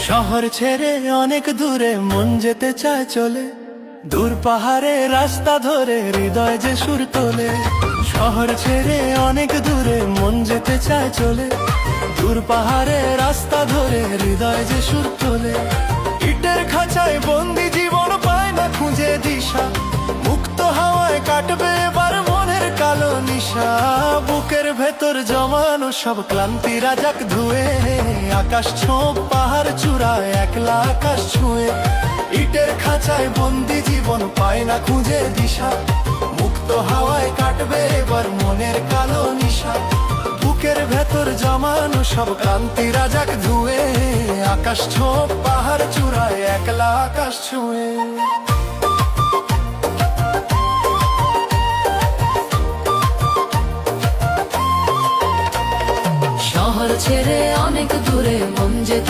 শহর ছেড়ে অনেক দূরে মন যেতে চায় চলে, দূর পাহাড়ে রাস্তা ধরে হৃদয় যে সুর তোলে। শহর ছেড়ে অনেক দূরে মন যেতে চায় চলে, দূর পাহাড়ে রাস্তা ধরে হৃদয় যে সুর তোলে। ইটের খাঁচায় বন্দি জীবন পায় না খুঁজে দিশা, মুক্ত হাওয়ায় কাটবে এবার মনের কালো নিশা। বুকের ভেতর জমানো সব ক্লান্তি রাজাক ধুয়ে, আকাশ ছোপ পাহাড় চূড়ায় একলা আকাশ ছুঁয়ে। ইটের খাঁচায় বন্দি জীবন পায় না খুঁজে দিশা, মুক্ত হাওয়ায় কাটবে এবার মনের কালো নিশা। বুকের ভেতর জমানো সব ক্লান্তি রাজাক ধুয়ে, আকাশ ছোপ পাহাড় চূড়ায় একলা আকাশ ছুঁয়ে। শহর ছেড়ে অনেক দূরে মন যেতে